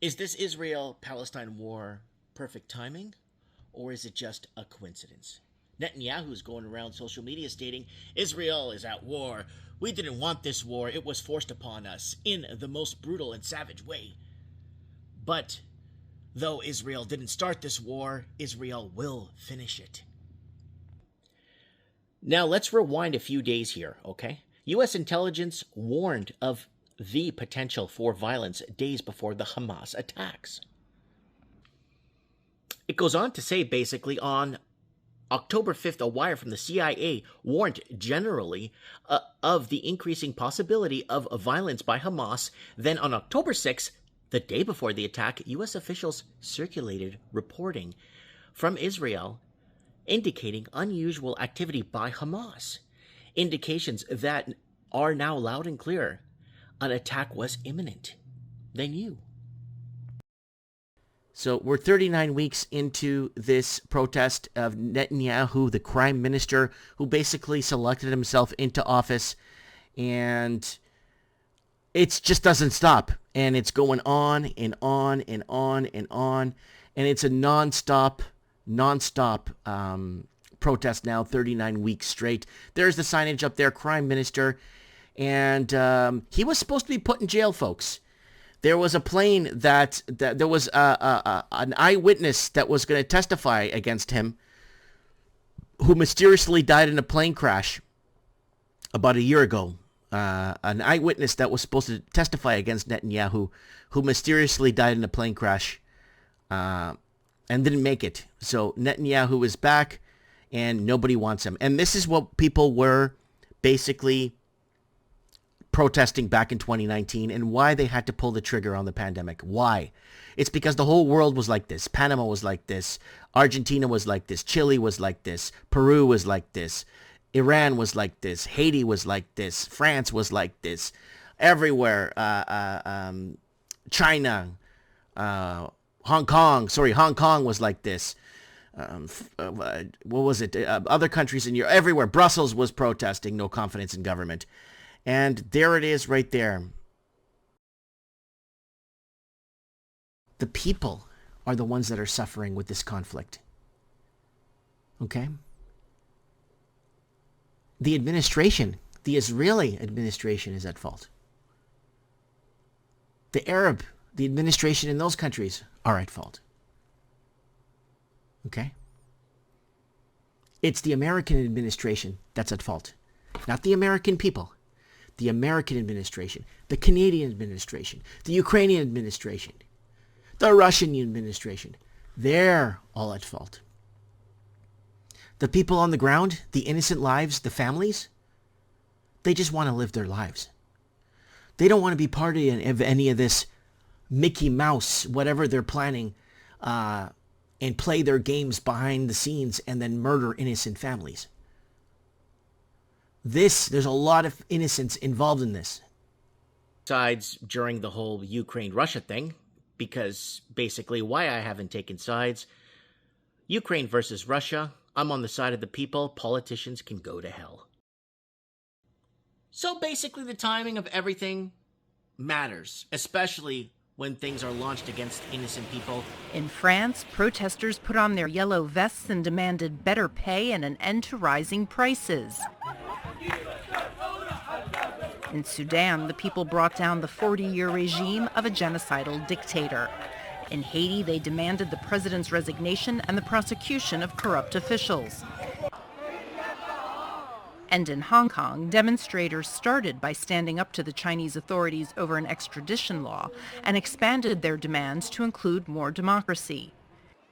Is this Israel-Palestine war perfect timing, or is it just a coincidence? Netanyahu's going around social media stating, Israel is at war. We didn't want this war. It was forced upon us in the most brutal and savage way. But though Israel didn't start this war, Israel will finish it. Now let's rewind a few days here, okay? U.S. intelligence warned of the potential for violence days before the Hamas attacks. It goes on to say, basically, on October 5th, a wire from the CIA warned generally of the increasing possibility of violence by Hamas. Then on October 6th, the day before the attack, U.S. officials circulated reporting from Israel indicating unusual activity by Hamas. Indications that are now loud and clear. An attack was imminent. They knew. So we're 39 weeks into this protest of Netanyahu, the prime minister, who basically selected himself into office, and it just doesn't stop. And it's going on and on and on and on, and it's a non-stop protest now, 39 weeks straight. There's the signage up there, prime minister, and he was supposed to be put in jail, folks. There was a plane that there was an eyewitness that was going to testify against him, who mysteriously died in a plane crash about a year ago. An eyewitness that was supposed to testify against Netanyahu, who mysteriously died in a plane crash and didn't make it. So Netanyahu is back, and nobody wants him. And this is what people were basically protesting back in 2019, and why they had to pull the trigger on the pandemic. Why? It's because the whole world was like this. Panama was like this. Argentina was like this. Chile was like this. Peru was like this. Iran was like this. Haiti was like this. France was like this. Everywhere. China. Hong Kong was like this. What was it? Other countries in Europe. Everywhere. Brussels was protesting no confidence in government. And there it is right there. The people are the ones that are suffering with this conflict. Okay? The administration, the Israeli administration, is at fault. The administration in those countries are at fault. Okay? It's the American administration that's at fault. Not the American people. The American administration, the Canadian administration, the Ukrainian administration, the Russian administration. They're all at fault. The people on the ground, the innocent lives, the families, they just want to live their lives. They don't want to be part of any of this Mickey Mouse, whatever they're planning, and play their games behind the scenes and then murder innocent families. There's a lot of innocence involved in this. Sides during the whole Ukraine-Russia thing, because basically why I haven't taken sides. Ukraine versus Russia, I'm on the side of the people. Politicians can go to hell. So basically the timing of everything matters, especially when things are launched against innocent people. In France, protesters put on their yellow vests and demanded better pay and an end to rising prices. In Sudan, the people brought down the 40-year regime of a genocidal dictator. In Haiti, they demanded the president's resignation and the prosecution of corrupt officials. And in Hong Kong, demonstrators started by standing up to the Chinese authorities over an extradition law and expanded their demands to include more democracy.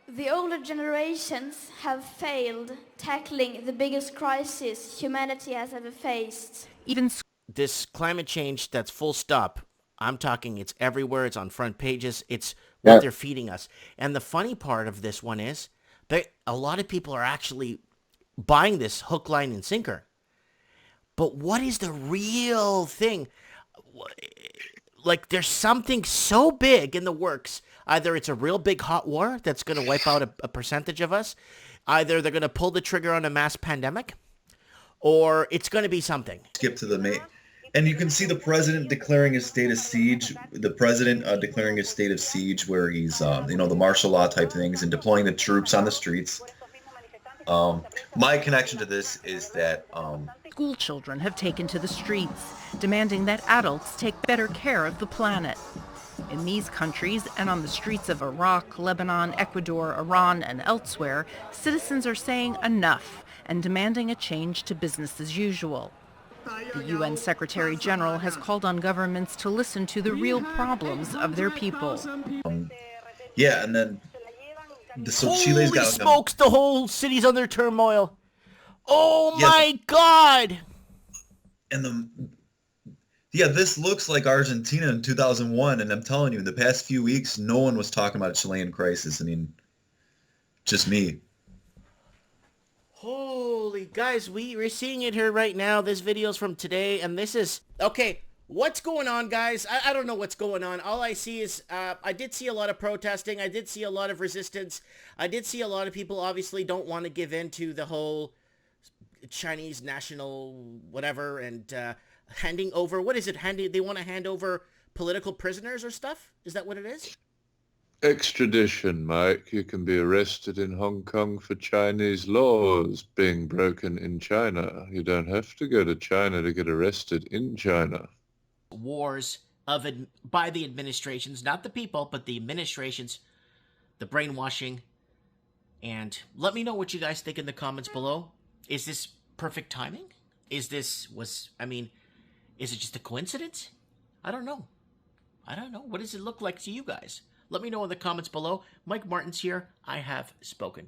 The older generations have failed tackling the biggest crisis humanity has ever faced. Even this climate change, that's full stop. I'm talking, it's everywhere. It's on front pages. It's what they're feeding us. And the funny part of this one is that a lot of people are actually buying this hook, line, and sinker. But what is the real thing? Like, there's something so big in the works. Either it's a real big hot war that's going to wipe out a percentage of us. Either they're going to pull the trigger on a mass pandemic, or it's going to be something. Skip to the main. And you can see the president declaring a state of siege. The president declaring a state of siege, where he's, the martial law type things, and deploying the troops on the streets. My connection to this is that School children have taken to the streets, demanding that adults take better care of the planet. In these countries and on the streets of Iraq, Lebanon, Ecuador, Iran, and elsewhere, citizens are saying enough and demanding a change to business as usual. The UN Secretary General has called on governments to listen to the real problems of their people. yeah, and then so she lays Holy down. smokes, the whole city's under turmoil. Oh Yes. my God. And this looks like Argentina in 2001, and I'm telling you, in the past few weeks, no one was talking about a Chilean crisis. I mean, just me. Holy guys, we're seeing it here right now. This video's from today, and this is okay. What's going on, guys? I don't know what's going on. All I see is I did see a lot of protesting. I did see a lot of resistance. I did see a lot of people obviously don't want to give in to the whole Chinese national whatever and handing over. What is it? They want to hand over political prisoners or stuff? Is that what it is? Extradition, Mike. You can be arrested in Hong Kong for Chinese laws being broken in China. You don't have to go to China to get arrested in China. Wars by the administrations, not the people, but the administrations, the brainwashing. And let me know what you guys think in the comments below. Is this perfect timing? Is it just a coincidence? I don't know. What does it look like to you guys? Let me know in the comments below. Mike Martins here. I have spoken.